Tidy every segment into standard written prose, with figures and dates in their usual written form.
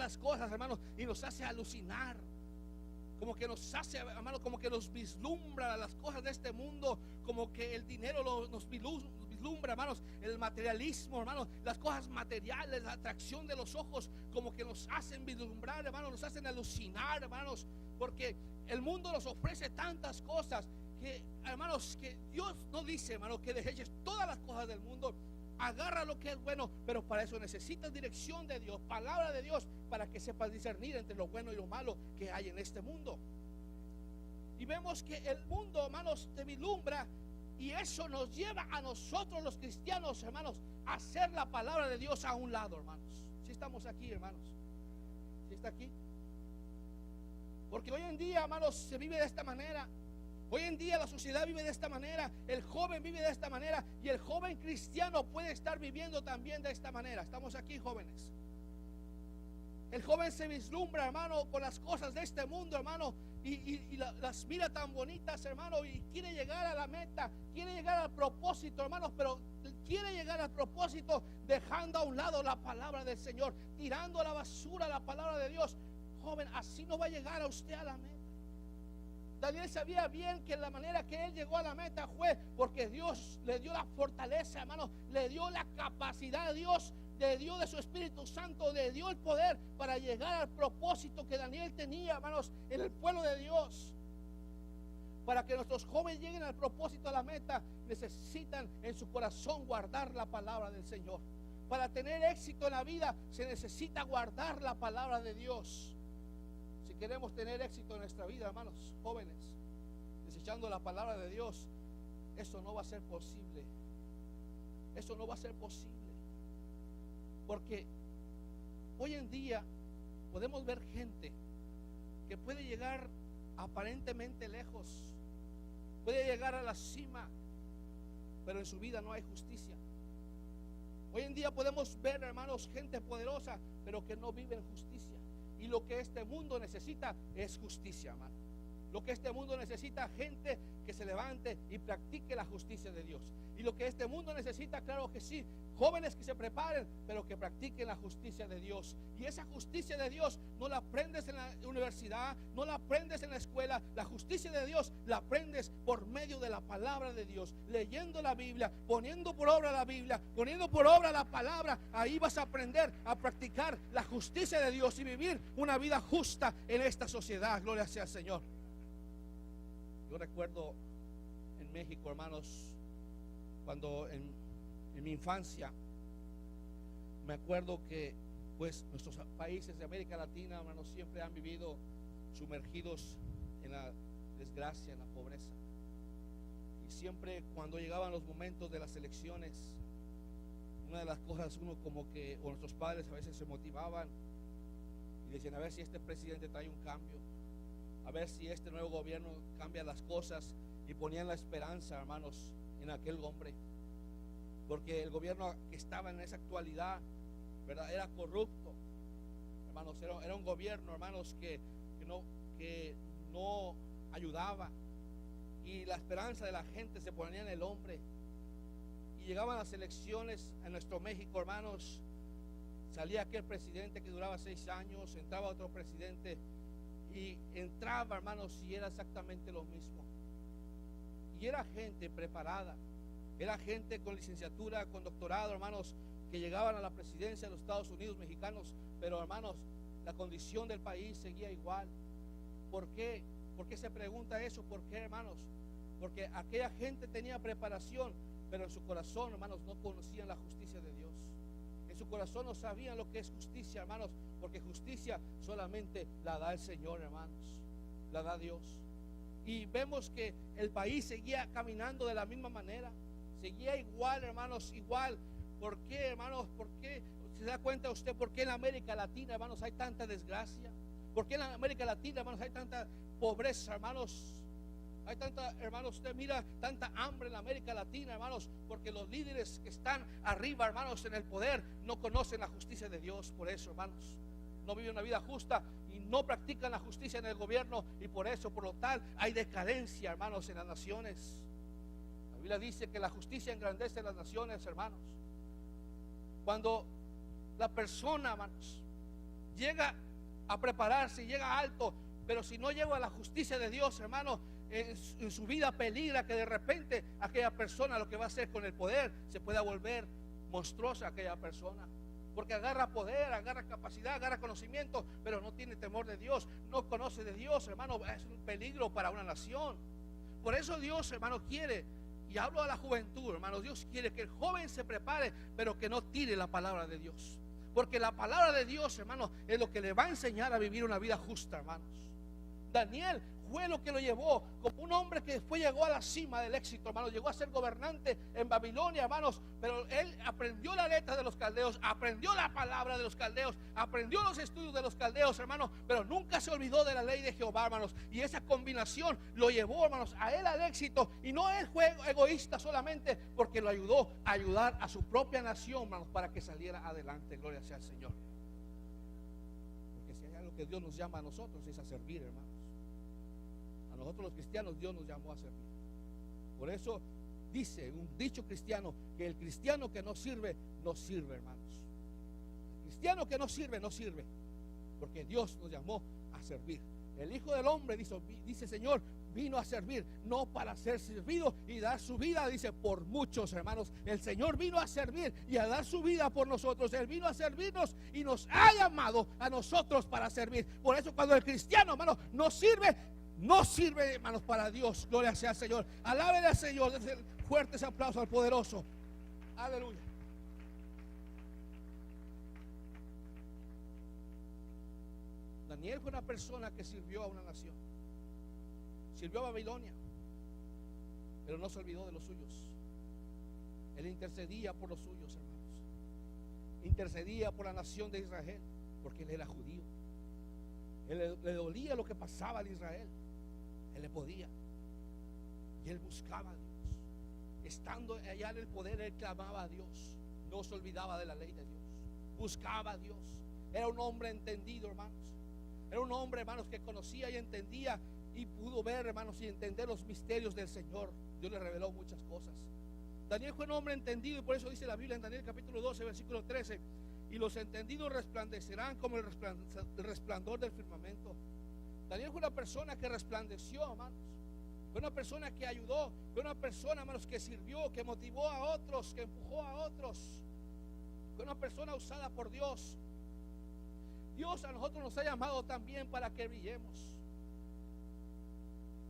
las cosas, hermanos, y nos hace alucinar. Como que nos hace, hermano, como que nos vislumbra las cosas de este mundo, como que el dinero nos vislumbra, hermanos, el materialismo, hermanos, las cosas materiales, la atracción de los ojos, como que nos hacen vislumbrar, hermanos, nos hacen alucinar, hermanos, porque el mundo nos ofrece tantas cosas que, hermanos, que Dios no dice, hermanos, que deseches todas las cosas del mundo. Agarra lo que es bueno, pero para eso necesitas dirección de Dios, palabra de Dios, para que sepas discernir entre lo bueno y lo malo que hay en este mundo. Y vemos que el mundo, hermanos, te vislumbra, y eso nos lleva a nosotros los cristianos, hermanos, a hacer la palabra de Dios a un lado, hermanos. Si estamos aquí, hermanos, si está aquí, porque hoy en día, hermanos, se vive de esta manera. Hoy en día la sociedad vive de esta manera, el joven vive de esta manera, y el joven cristiano puede estar viviendo también de esta manera. Estamos aquí, jóvenes. El joven se vislumbra, hermano, con las cosas de este mundo, hermano, y las mira tan bonitas, hermano, y quiere llegar a la meta, quiere llegar al propósito, hermanos, pero quiere llegar al propósito dejando a un lado la palabra del Señor, tirando a la basura la palabra de Dios. Joven, así no va a llegar a usted a la meta. Daniel sabía bien que la manera que él llegó a la meta fue porque Dios le dio la fortaleza, hermano, le dio la capacidad, Dios le dio de su Espíritu Santo, le dio el poder para llegar al propósito que Daniel tenía, hermanos, en el pueblo de Dios. Para que nuestros jóvenes lleguen al propósito, a la meta, necesitan en su corazón guardar la palabra del Señor. Para tener éxito en la vida se necesita guardar la palabra de Dios. Si queremos tener éxito en nuestra vida, hermanos jóvenes, desechando la palabra de Dios, eso no va a ser posible. Eso no va a ser posible. Porque hoy en día podemos ver gente que puede llegar aparentemente lejos, puede llegar a la cima, pero en su vida no hay justicia. Hoy en día podemos ver, hermanos, gente poderosa, pero que no vive en justicia. Y lo que este mundo necesita es justicia, hermano. Lo que este mundo necesita, gente que se levante y practique la justicia de Dios. Y lo que este mundo necesita, claro que sí, jóvenes que se preparen, pero que practiquen la justicia de Dios. Y esa justicia de Dios no la aprendes en la universidad, no la aprendes en la escuela. La justicia de Dios la aprendes por medio de la palabra de Dios, leyendo la Biblia, poniendo por obra la Biblia, poniendo por obra la palabra. Ahí vas a aprender a practicar la justicia de Dios y vivir una vida justa en esta sociedad. Gloria sea al Señor. Yo recuerdo en México, hermanos, cuando en mi infancia, me acuerdo que pues nuestros países de América Latina, hermanos, siempre han vivido sumergidos en la desgracia, en la pobreza. Y siempre cuando llegaban los momentos de las elecciones, una de las cosas, uno como que, o nuestros padres a veces se motivaban y decían, a ver si este presidente trae un cambio, a ver si este nuevo gobierno cambia las cosas, y ponían la esperanza, hermanos, en aquel hombre. Porque el gobierno que estaba en esa actualidad, ¿verdad?, era corrupto, hermanos. Era un gobierno, hermanos, que no ayudaba. Y la esperanza de la gente se ponía en el hombre. Y llegaban las elecciones en nuestro México, hermanos. Salía aquel presidente que duraba 6 años, entraba otro presidente, y entraba, hermanos, y era exactamente lo mismo. Y era gente preparada, era gente con licenciatura, con doctorado, hermanos, que llegaban a la presidencia de los Estados Unidos mexicanos, pero, hermanos, la condición del país seguía igual. ¿Por qué? ¿Por qué se pregunta eso? ¿Por qué, hermanos? Porque aquella gente tenía preparación, pero en su corazón, hermanos, no conocían la justicia de Dios. En su corazón no sabían lo que es justicia, hermanos, porque justicia solamente la da el Señor, hermanos, la da Dios. Y vemos que el país seguía caminando de la misma manera, seguía igual, hermanos, igual. ¿Por qué, hermanos? ¿Por qué? ¿Se da cuenta usted por qué en América Latina, hermanos, hay tanta desgracia? ¿Por qué en América Latina, hermanos, hay tanta pobreza, hermanos? Hay tanta, hermanos, usted mira, tanta hambre en América Latina, hermanos, porque los líderes que están arriba, hermanos, en el poder, no conocen la justicia de Dios. Por eso, hermanos, no viven una vida justa y no practican la justicia en el gobierno, y por eso, por lo tal, hay decadencia, hermanos, en las naciones. La Biblia dice que la justicia engrandece las naciones, hermanos. Cuando la persona, hermanos, llega a prepararse, llega alto, pero si no llega a la justicia de Dios, hermano, en su vida peligra que de repente aquella persona lo que va a hacer con el poder se pueda volver monstruosa aquella persona, porque agarra poder, agarra capacidad, agarra conocimiento, pero no tiene temor de Dios, no conoce de Dios, hermano. Es un peligro para una nación. Por eso Dios, hermano, quiere, y hablo a la juventud, hermano, Dios quiere que el joven se prepare, pero que no tire la palabra de Dios, porque la palabra de Dios, hermano, es lo que le va a enseñar a vivir una vida justa, hermanos. Daniel fue lo que lo llevó como un hombre que después llegó a la cima del éxito, hermanos. Llegó a ser gobernante en Babilonia, hermanos, pero él aprendió la letra de los caldeos, aprendió la palabra de los caldeos, aprendió los estudios de los caldeos, hermanos, pero nunca se olvidó de la ley de Jehová, hermanos. Y esa combinación lo llevó, hermanos, a él al éxito. Y no él fue egoísta solamente, porque lo ayudó a ayudar a su propia nación, hermanos, para que saliera adelante. Gloria sea al Señor. Porque si hay algo que Dios nos llama a nosotros es a servir, hermanos. A nosotros los cristianos Dios nos llamó a servir. Por eso dice un dicho cristiano que el cristiano que no sirve, no sirve, hermanos. El cristiano que no sirve, no sirve, porque Dios nos llamó a servir. El Hijo del Hombre dice Señor, vino a servir, no para ser servido y dar su vida, dice, por muchos, hermanos. El Señor vino a servir y a dar su vida por nosotros. Él vino a servirnos y nos ha llamado a nosotros para servir. Por eso cuando el cristiano, hermano, no sirve, hermanos, para Dios. Gloria sea al Señor. Alaben al Señor. Denle fuertes aplausos al poderoso. Aleluya. Daniel fue una persona que sirvió a una nación. Sirvió a Babilonia, pero no se olvidó de los suyos. Él intercedía por los suyos, hermanos. Intercedía por la nación de Israel, porque él era judío. Él le dolía lo que pasaba en Israel. Él le podía. Y él buscaba a Dios. Estando allá en el poder, él clamaba a Dios. No se olvidaba de la ley de Dios. Buscaba a Dios. Era un hombre entendido, hermanos. Era un hombre, hermanos, que conocía y entendía y pudo ver, hermanos, y entender los misterios del Señor. Dios le reveló muchas cosas. Daniel fue un hombre entendido, y por eso dice la Biblia en Daniel capítulo 12, versículo 13: y los entendidos resplandecerán como el resplandor del firmamento. Daniel fue una persona que resplandeció, hermanos. Fue una persona que ayudó. Fue una persona, hermanos, que sirvió, que motivó a otros, que empujó a otros. Fue una persona usada por Dios. Dios a nosotros nos ha llamado también para que brillemos.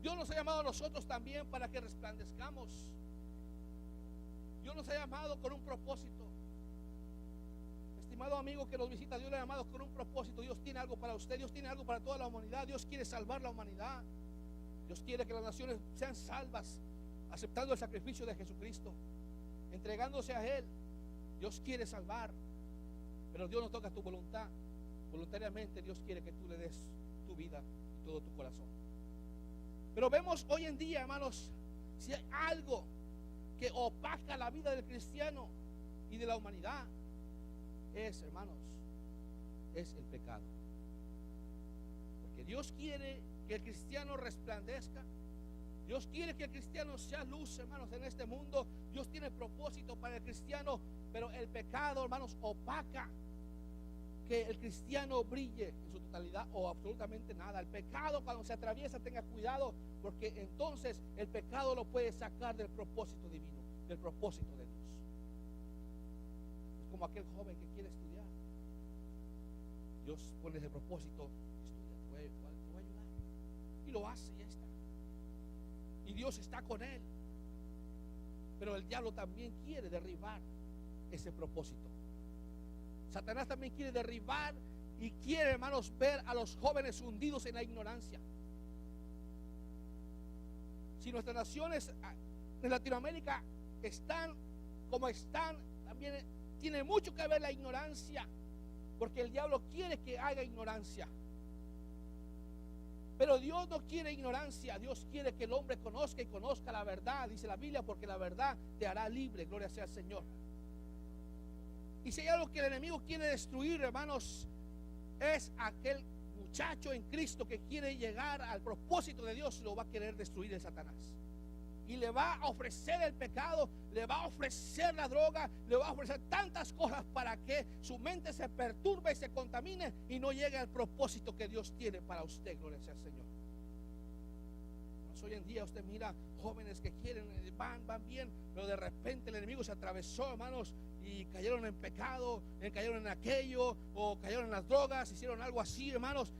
Dios nos ha llamado a nosotros también para que resplandezcamos. Dios nos ha llamado con un propósito. Estimado amigo que nos visita, Dios le ha llamado con un propósito. Dios tiene algo para usted. Dios tiene algo para toda la humanidad. Dios quiere salvar la humanidad. Dios quiere que las naciones sean salvas, aceptando el sacrificio de Jesucristo, entregándose a Él. Dios quiere salvar, pero Dios no toca tu voluntad. Voluntariamente Dios quiere que tú le des tu vida y todo tu corazón. Pero vemos hoy en día, hermanos, si hay algo que opaca la vida del cristiano y de la humanidad, hermanos, es el pecado. Porque Dios quiere que el cristiano resplandezca. Dios quiere que el cristiano sea luz, hermanos, en este mundo. Dios tiene propósito para el cristiano, pero el pecado, hermanos, opaca que el cristiano brille en su totalidad o absolutamente nada. El pecado, cuando se atraviesa, tenga cuidado, porque entonces el pecado lo puede sacar del propósito divino, del propósito de Dios. Es como aquel joven que quiere estudiar. Dios pone ese propósito: estudia, te voy a ayudar. Y lo hace, y ya está. Y Dios está con él. Pero el diablo también quiere derribar ese propósito. Satanás también quiere derribar y quiere, hermanos, ver a los jóvenes hundidos en la ignorancia. Si nuestras naciones en Latinoamérica están como están, también tiene mucho que ver la ignorancia, porque el diablo quiere que haya ignorancia. Pero Dios no quiere ignorancia. Dios quiere que el hombre conozca y conozca la verdad, dice la Biblia, porque la verdad te hará libre. Gloria sea al Señor. Y si hay algo que el enemigo quiere destruir, hermanos, es aquel muchacho en Cristo que quiere llegar al propósito de Dios. Lo va a querer destruir el Satanás. y le va a ofrecer el pecado, le va a ofrecer la droga, le va a ofrecer tantas cosas para que su mente se perturbe y se contamine y no llegue al propósito que Dios tiene para usted. Gloria sea al Señor. Pues hoy en día usted mira jóvenes que quieren, van bien, pero de repente el enemigo se atravesó, hermanos, y cayeron en pecado, cayeron en aquello, o cayeron en las drogas, hicieron algo así, hermanos.